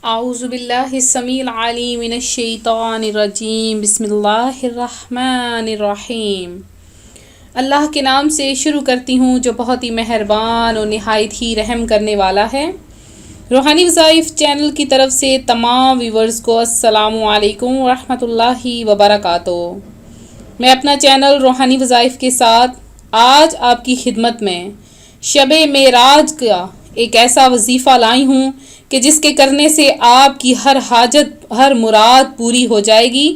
اعوذ باللہ السمیع العلیم من الشیطان الرجیم بسم اللہ الرحمن الرحیم۔ اللہ کے نام سے شروع کرتی ہوں جو بہت ہی مہربان اور نہایت ہی رحم کرنے والا ہے۔ روحانی وظائف چینل کی طرف سے تمام ویورز کو السلام علیکم ورحمۃ اللہ وبرکاتہ۔ میں اپنا چینل روحانی وظائف کے ساتھ آج آپ کی خدمت میں شب معراج کا ایک ایسا وظیفہ لائی ہوں کہ جس کے کرنے سے آپ کی ہر حاجت ہر مراد پوری ہو جائے گی۔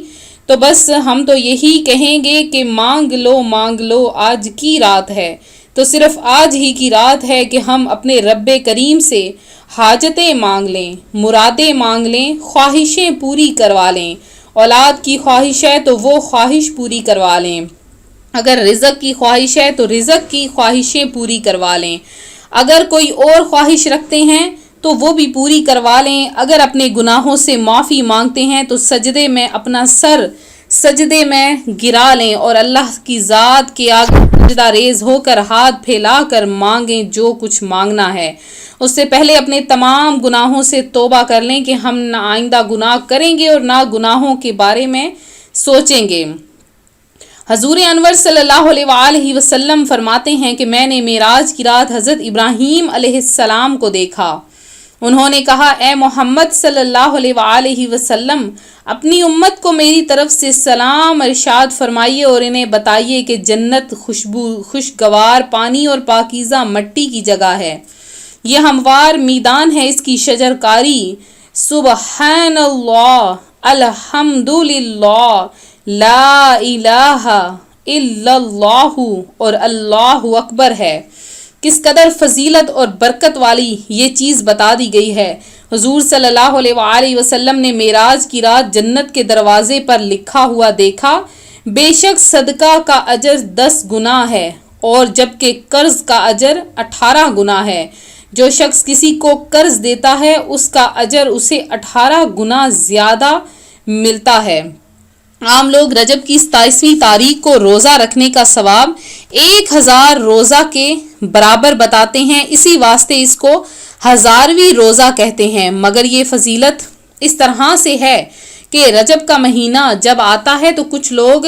تو بس ہم تو یہی کہیں گے کہ مانگ لو آج کی رات ہے، تو صرف آج ہی کی رات ہے کہ ہم اپنے رب کریم سے حاجتیں مانگ لیں، مرادیں مانگ لیں، خواہشیں پوری کروا لیں۔ اولاد کی خواہش ہے تو وہ خواہش پوری کروا لیں، اگر رزق کی خواہش ہے تو رزق کی خواہشیں پوری کروا لیں، اگر کوئی اور خواہش رکھتے ہیں تو وہ بھی پوری کروا لیں، اگر اپنے گناہوں سے معافی مانگتے ہیں تو سجدے میں اپنا سر سجدے میں گرا لیں اور اللہ کی ذات کے آگے سجدہ ریز ہو کر ہاتھ پھیلا کر مانگیں جو کچھ مانگنا ہے۔ اس سے پہلے اپنے تمام گناہوں سے توبہ کر لیں کہ ہم نہ آئندہ گناہ کریں گے اور نہ گناہوں کے بارے میں سوچیں گے۔ حضور انور صلی اللہ علیہ وآلہ وسلم فرماتے ہیں کہ میں نے معراج کی رات حضرت ابراہیم علیہ السلام کو دیکھا۔ انہوں نے کہا، اے محمد صلی اللہ علیہ وآلہ وسلم، اپنی امت کو میری طرف سے سلام ارشاد فرمائیے اور انہیں بتائیے کہ جنت خوشگوار پانی اور پاکیزہ مٹی کی جگہ ہے، یہ ہموار میدان ہے، اس کی شجر کاری سبحان اللہ الحمدللہ لا الہ الا اللہ اور اللہ اکبر ہے۔ کس قدر فضیلت اور برکت والی یہ چیز بتا دی گئی ہے۔ حضور صلی اللہ علیہ وآلہ وسلم نے معراج کی رات جنت کے دروازے پر لکھا ہوا دیکھا، بے شک صدقہ کا اجر 10 گنا ہے اور جبکہ قرض کا اجر 18 گنا ہے۔ جو شخص کسی کو قرض دیتا ہے اس کا اجر اسے 18 گنا زیادہ ملتا ہے۔ عام لوگ رجب کی 27ویں تاریخ کو روزہ رکھنے کا ثواب 1000 روزہ کے برابر بتاتے ہیں، اسی واسطے اس کو 1000ویں روزہ کہتے ہیں۔ مگر یہ فضیلت اس طرح سے ہے کہ رجب کا مہینہ جب آتا ہے تو کچھ لوگ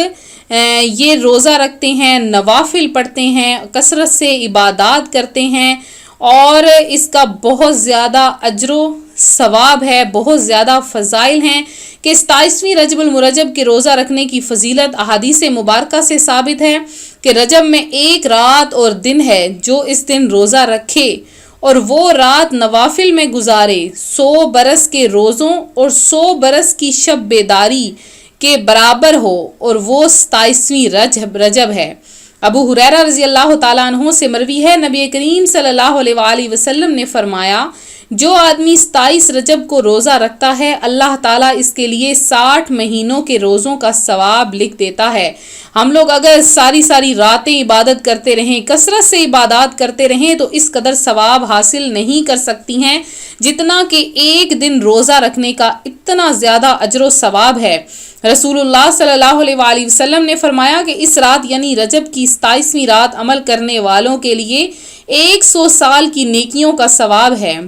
یہ روزہ رکھتے ہیں، نوافل پڑھتے ہیں، کثرت سے عبادات کرتے ہیں اور اس کا بہت زیادہ اجر و ثواب ہے، بہت زیادہ فضائل ہیں کہ 27ویں رجب المرجب کے روزہ رکھنے کی فضیلت احادیث مبارکہ سے ثابت ہے کہ رجب میں ایک رات اور دن ہے، جو اس دن روزہ رکھے اور وہ رات نوافل میں گزارے 100 برس کے روزوں اور 100 برس کی شب بیداری کے برابر ہو، اور وہ 27ویں رجب ہے۔ ابو ہریرہ رضی اللہ تعالیٰ عنہ سے مروی ہے، نبی کریم صلی اللہ علیہ وآلہ وسلم نے فرمایا، جو آدمی 27 رجب کو روزہ رکھتا ہے اللہ تعالیٰ اس کے لیے 60 مہینوں کے روزوں کا ثواب لکھ دیتا ہے۔ ہم لوگ اگر ساری راتیں عبادت کرتے رہیں، کثرت سے عبادات کرتے رہیں تو اس قدر ثواب حاصل نہیں کر سکتی ہیں جتنا کہ ایک دن روزہ رکھنے کا اتنا زیادہ اجر و ثواب ہے۔ رسول اللہ صلی اللہ علیہ وآلہ وسلم نے فرمایا کہ اس رات یعنی رجب کی 27ویں رات عمل کرنے والوں کے لیے 100 سال کی نیکیوں کا ثواب ہے۔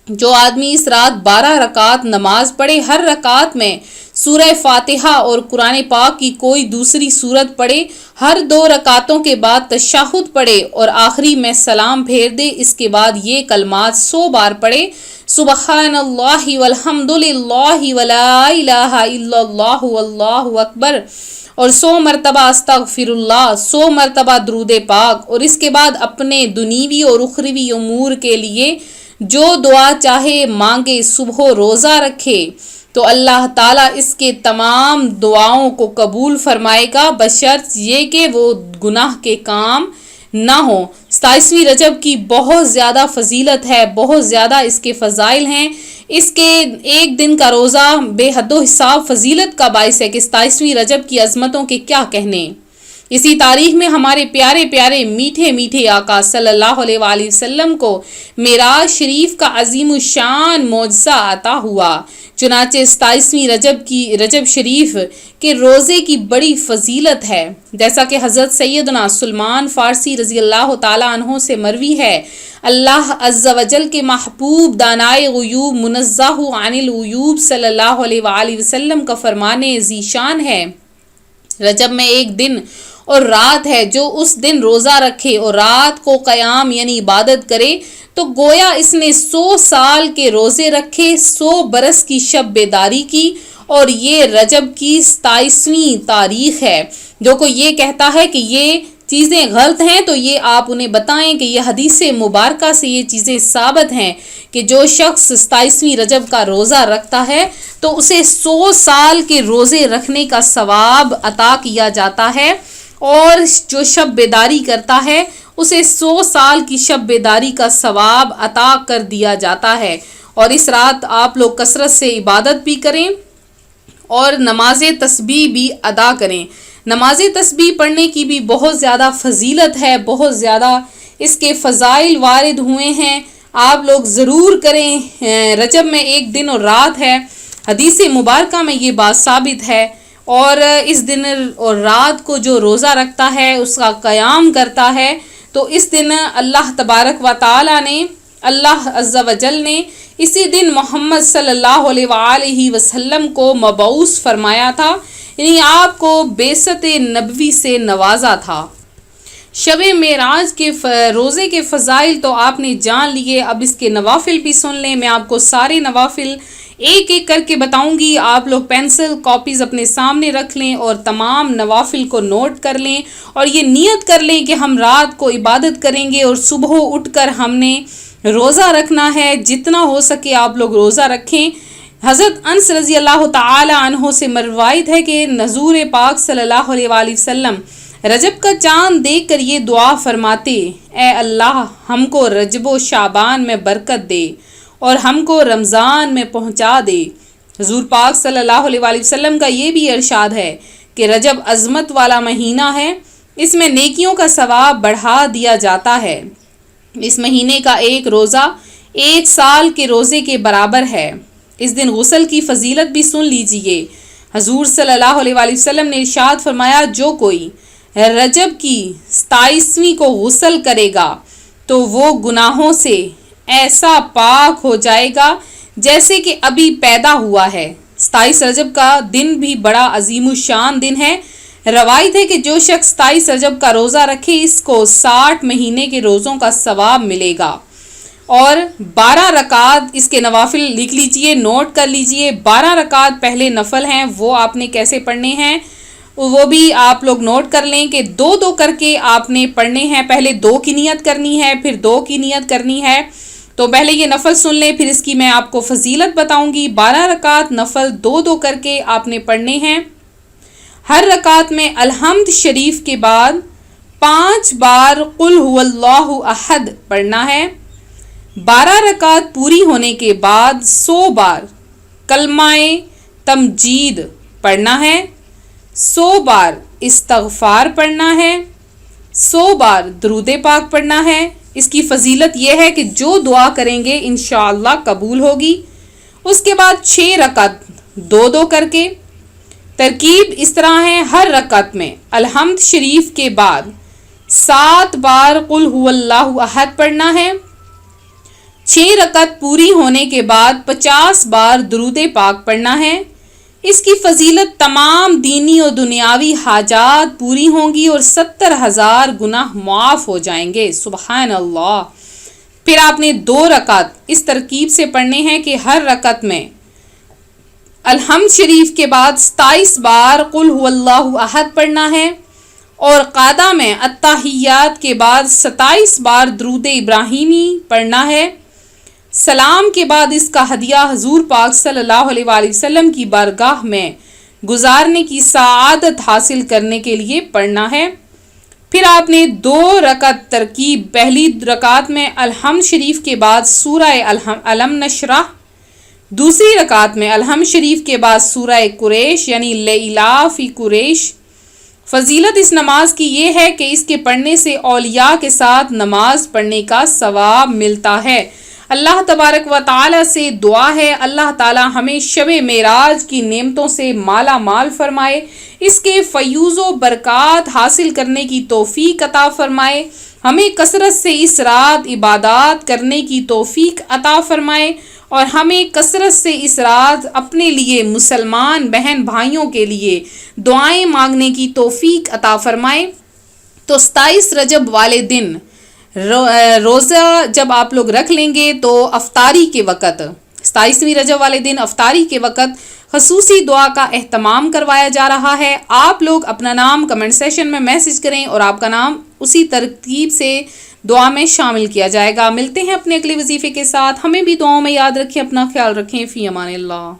جو آدمی اس رات 12 رکعت نماز پڑھے، ہر رکعت میں سورہ فاتحہ اور قرآن پاک کی کوئی دوسری سورت پڑھے، ہر 2 رکعتوں کے بعد تشہد پڑھے اور آخری میں سلام پھیر دے، اس کے بعد یہ کلمات 100 بار پڑھے، سبحان اللہ والحمد للہ ولا الہ الا اللہ واللہ اکبر، اور 100 مرتبہ استغفر اللہ، 100 مرتبہ درود پاک، اور اس کے بعد اپنے دنیوی اور اخروی امور کے لیے جو دعا چاہے مانگے، صبح روزہ رکھے تو اللہ تعالیٰ اس کے تمام دعاؤں کو قبول فرمائے گا، بشرط یہ کہ وہ گناہ کے کام نہ ہوں۔ 27ویں رجب کی بہت زیادہ فضیلت ہے، بہت زیادہ اس کے فضائل ہیں۔ اس کے ایک دن کا روزہ بے حد و حساب فضیلت کا باعث ہے کہ 27ویں رجب کی عظمتوں کے کیا کہنے۔ اسی تاریخ میں ہمارے پیارے پیارے میٹھے میٹھے آقا صلی اللہ علیہ وآلہ وسلم کو معراج شریف کا عظیم الشان معجزہ عطا ہوا، چنانچہ 27ویں رجب شریف کے روزے کی بڑی فضیلت ہے، جیسا کہ حضرت سیدنا سلمان فارسی رضی اللہ تعالیٰ عنہ سے مروی ہے، اللہ عز و جل کے محبوب دانائے غیوب منزہ عن العیوب صلی اللہ علیہ وآلہ وسلم کا فرمان ذیشان ہے، رجب میں ایک دن اور رات ہے، جو اس دن روزہ رکھے اور رات کو قیام یعنی عبادت کرے تو گویا اس نے 100 سال کے روزے رکھے، 100 برس کی شب بیداری کی، اور یہ رجب کی 27ویں تاریخ ہے۔ جو کوئی یہ کہتا ہے کہ یہ چیزیں غلط ہیں تو یہ آپ انہیں بتائیں کہ یہ حدیث مبارکہ سے یہ چیزیں ثابت ہیں کہ جو شخص 27ویں رجب کا روزہ رکھتا ہے تو اسے 100 سال کے روزے رکھنے کا ثواب عطا کیا جاتا ہے، اور جو شب بیداری کرتا ہے اسے 100 سال کی شب بیداری کا ثواب عطا کر دیا جاتا ہے۔ اور اس رات آپ لوگ کثرت سے عبادت بھی کریں اور نماز تسبیح بھی ادا کریں۔ نماز تسبیح پڑھنے کی بھی بہت زیادہ فضیلت ہے، بہت زیادہ اس کے فضائل وارد ہوئے ہیں، آپ لوگ ضرور کریں۔ رجب میں ایک دن اور رات ہے، حدیث مبارکہ میں یہ بات ثابت ہے، اور اس دن اور رات کو جو روزہ رکھتا ہے اس کا قیام کرتا ہے تو اس دن اللہ تبارک و تعالی نے، اللہ عز و جل نے اسی دن محمد صلی اللہ علیہ وآلہ وسلم کو مبعوث فرمایا تھا، یعنی آپ کو بعثت نبوی سے نوازا تھا۔ شب معراج کے روزے کے فضائل تو آپ نے جان لیے، اب اس کے نوافل بھی سن لیں۔ میں آپ کو سارے نوافل ایک ایک کر کے بتاؤں گی، آپ لوگ پینسل کاپیز اپنے سامنے رکھ لیں اور تمام نوافل کو نوٹ کر لیں، اور یہ نیت کر لیں کہ ہم رات کو عبادت کریں گے اور صبح اٹھ کر ہم نے روزہ رکھنا ہے، جتنا ہو سکے آپ لوگ روزہ رکھیں۔ حضرت انس رضی اللہ تعالی عنہ سے روایت ہے کہ حضور پاک صلی اللہ علیہ وآلہ وسلم رجب کا چاند دیکھ کر یہ دعا فرماتے، اے اللہ ہم کو رجب و شعبان میں برکت دے اور ہم کو رمضان میں پہنچا دے۔ حضور پاک صلی اللہ علیہ وآلہ وسلم کا یہ بھی ارشاد ہے کہ رجب عظمت والا مہینہ ہے، اس میں نیکیوں کا ثواب بڑھا دیا جاتا ہے، اس مہینے کا ایک روزہ 1 سال کے روزے کے برابر ہے۔ اس دن غسل کی فضیلت بھی سن لیجئے۔ حضور صلی اللہ علیہ وآلہ وسلم نے ارشاد فرمایا، جو کوئی رجب کی 27ویں کو غسل کرے گا تو وہ گناہوں سے ایسا پاک ہو جائے گا جیسے کہ ابھی پیدا ہوا ہے۔ 27 رجب کا دن بھی بڑا عظیم الشان دن ہے۔ روایت ہے کہ جو شخص 27 رجب کا روزہ رکھے اس کو 60 مہینے کے روزوں کا ثواب ملے گا، اور 12 رکعت اس کے نوافل لکھ لیجئے، نوٹ کر لیجئے۔ 12 رکعت پہلے نفل ہیں، وہ آپ نے کیسے پڑھنے ہیں وہ بھی آپ لوگ نوٹ کر لیں کہ 2 کر کے آپ نے پڑھنے ہیں، پہلے 2 کی نیت کرنی ہے، پھر 2 کی نیت کرنی ہے۔ تو پہلے یہ نفل سن لیں، پھر اس کی میں آپ کو فضیلت بتاؤں گی۔ 12 رکعت نفل 2 کر کے آپ نے پڑھنے ہیں۔ ہر رکعت میں الحمد شریف کے بعد 5 بار قل هو اللہ احد پڑھنا ہے۔ 12 رکعت پوری ہونے کے بعد 100 بار کلمہ تمجید پڑھنا ہے، 100 بار استغفار پڑھنا ہے، 100 بار درود پاک پڑھنا ہے۔ اس کی فضیلت یہ ہے کہ جو دعا کریں گے انشاءاللہ قبول ہوگی۔ اس کے بعد 6 رکعت 2 کر کے۔ ترکیب اس طرح ہے، ہر رکعت میں الحمد شریف کے بعد 7 بار قل هو اللہ احد پڑھنا ہے۔ 6 رکعت پوری ہونے کے بعد 50 بار درود پاک پڑھنا ہے۔ اس کی فضیلت تمام دینی اور دنیاوی حاجات پوری ہوں گی اور 70,000 گناہ معاف ہو جائیں گے، سبحان اللہ۔ پھر آپ نے 2 رکعت اس ترکیب سے پڑھنے ہیں کہ ہر رکعت میں الحمد شریف کے بعد 27 بار قل هو اللہ احد پڑھنا ہے، اور قاعدہ میں التحیات کے بعد 27 بار درود ابراہیمی پڑھنا ہے۔ سلام کے بعد اس کا ہدیہ حضور پاک صلی اللہ علیہ وآلہ وسلم کی بارگاہ میں گزارنے کی سعادت حاصل کرنے کے لیے پڑھنا ہے۔ پھر آپ نے 2 رکعت ترکیب، پہلی رکعت میں الحمد شریف کے بعد سورہ علم نشرح، دوسری رکعت میں الحمد شریف کے بعد سورہ قریش یعنی لإلاف قریش۔ فضیلت اس نماز کی یہ ہے کہ اس کے پڑھنے سے اولیاء کے ساتھ نماز پڑھنے کا ثواب ملتا ہے۔ اللہ تبارک و تعالی سے دعا ہے اللہ تعالی ہمیں شب معراج کی نعمتوں سے مالا مال فرمائے، اس کے فیوز و برکات حاصل کرنے کی توفیق عطا فرمائے، ہمیں کثرت سے اس رات عبادات کرنے کی توفیق عطا فرمائے، اور ہمیں کثرت سے اس رات اپنے لیے مسلمان بہن بھائیوں کے لیے دعائیں مانگنے کی توفیق عطا فرمائے۔ تو 27 رجب والے دن روزہ جب آپ لوگ رکھ لیں گے تو افطاری کے وقت 27ویں رجب والے دن افطاری کے وقت خصوصی دعا کا اہتمام کروایا جا رہا ہے۔ آپ لوگ اپنا نام کمنٹ سیشن میں میسج کریں اور آپ کا نام اسی ترتیب سے دعا میں شامل کیا جائے گا۔ ملتے ہیں اپنے اگلے وظیفے کے ساتھ، ہمیں بھی دعاؤں میں یاد رکھیں، اپنا خیال رکھیں، فی امان اللہ۔